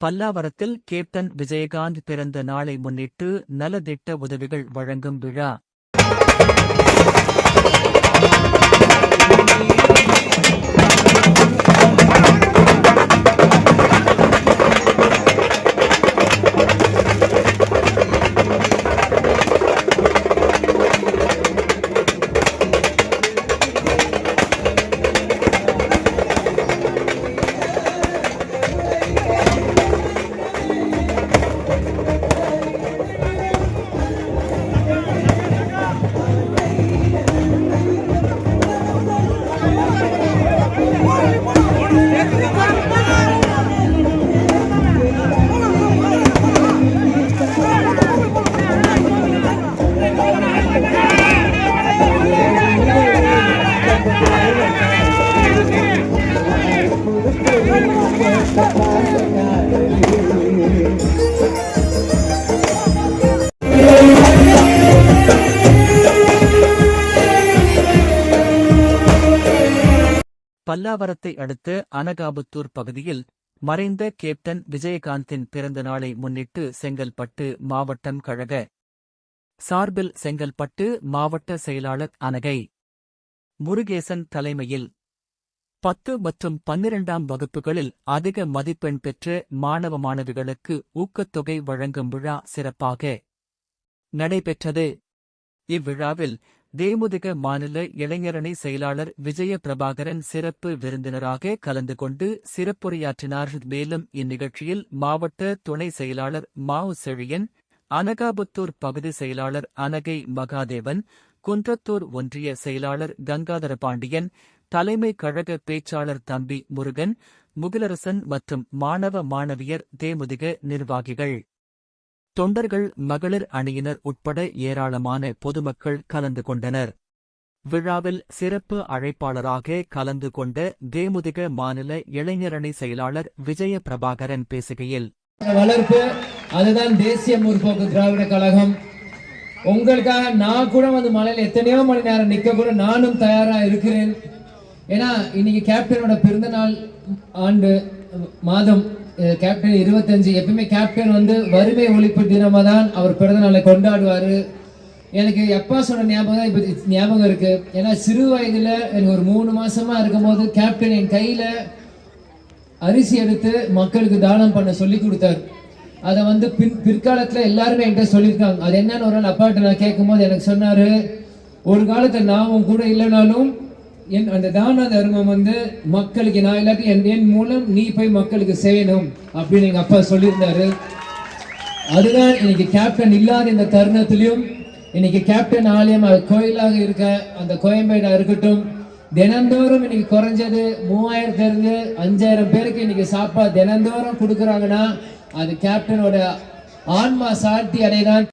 பல்லாவரத்தில் கேப்டன் விஜயகாந்த் பிறந்த நாளை முன்னிட்டு நலத்திட்ட உதவிகள் வழங்கும் விழா. பல்லாவரத்தை அடுத்த அனகாபுத்தூர் பகுதியில் மறைந்த கேப்டன் விஜயகாந்தின் பிறந்த நாளை முன்னிட்டு செங்கல்பட்டு மாவட்டம் கழக சார்பில் செங்கல்பட்டு மாவட்ட செயலாளர் அனகை முருகேசன் தலைமையில் 10 மற்றும் 12ஆம் வகுப்புகளில் அதிக மதிப்பெண் பெற்ற மாணவ மாணவிகளுக்கு ஊக்கத்தொகை வழங்கும் விழா சிறப்பாக நடைபெற்றது. இவ்விழாவில் தேமுதிக மாநில இளைஞரணி செயலாளர் விஜய பிரபாகரன் சிறப்பு விருந்தினராக கலந்து கொண்டு சிறப்புரையாற்றினார். மேலும் இந்நிகழ்ச்சியில் மாவட்ட துணை செயலாளர் மாவு செழியன், அனகாபுத்தூர் பகுதி செயலாளர் அனகை மகாதேவன், குன்றத்தூர் ஒன்றிய செயலாளர் கங்காதர பாண்டியன், தலைமை கழக பேச்சாளர் தம்பி முருகன், முகிலரசன் மற்றும் மாணவ மாணவியர், தேமுதிக நிர்வாகிகள், தொண்டர்கள், மகளிர் அணியினர் உட்பட ஏராளமான பொதுமக்கள் கலந்து கொண்டனர். விழாவில் சிறப்பு அழைப்பாளராக கலந்து கொண்ட தேமுதிக மாநில இளைஞரணி செயலாளர் விஜய பிரபாகரன் பேசுகையில், வளர்ப்பு அதுதான் தேசிய முற்போக்கு திராவிட கழகம். உங்களுக்காக நான் கூட வந்து மலையில் எத்தனையோ மணி நேரம் நிக்க கூட நானும் தயாரா இருக்கிறேன். ஏன்னா இன்னைக்கு கேப்டனோட பிறந்த நாள் ஆண்டு மாதம் கேப்டன் 25. எப்பவுமே கேப்டன் வந்து வறுமை ஒழிப்பு தினமா தான் அவர் பிறந்த நாளை கொண்டாடுவாரு. எனக்கு எப்பா சொன்ன ஞாபகம் தான் இப்ப ஞாபகம் இருக்கு. ஏன்னா சிறு வயதுல எனக்கு ஒரு 3 மாசமா இருக்கும் போது கேப்டன் என் கையில அரிசி எடுத்து மக்களுக்கு தானம் பண்ண சொல்லி கொடுத்தாரு. அதை வந்து பிற்காலத்துல எல்லாருமே என்கிட்ட சொல்லியிருக்காங்க. அது என்னன்னு ஒரு நாள் அப்பாட்ட நான் கேட்கும் போது எனக்கு சொன்னாரு, ஒரு காலத்துல நான் கூட இல்லைனாலும் அந்த தான தர்மம் வந்து மக்களுக்கு நான் இல்லாட்டி என் மூலம் நீ போய் மக்களுக்கு செய்யணும் அப்படின்னு எங்க அப்பா சொல்லியிருந்தாரு. அதுதான் இன்னைக்கு கேப்டன் இல்லாத இந்த தருணத்திலையும் இன்னைக்கு கேப்டன் ஆலயம் கோயிலாக இருக்க அந்த கோயம்பேடா இருக்கட்டும், தினந்தோறும் இன்னைக்கு குறைஞ்சது 3000 இருந்து 5000 பேருக்கு இன்னைக்கு சாப்பாடு தினந்தோறும் கொடுக்குறாங்கன்னா அது கேப்டனோட ஆன்மா சாந்தி அடைதான்.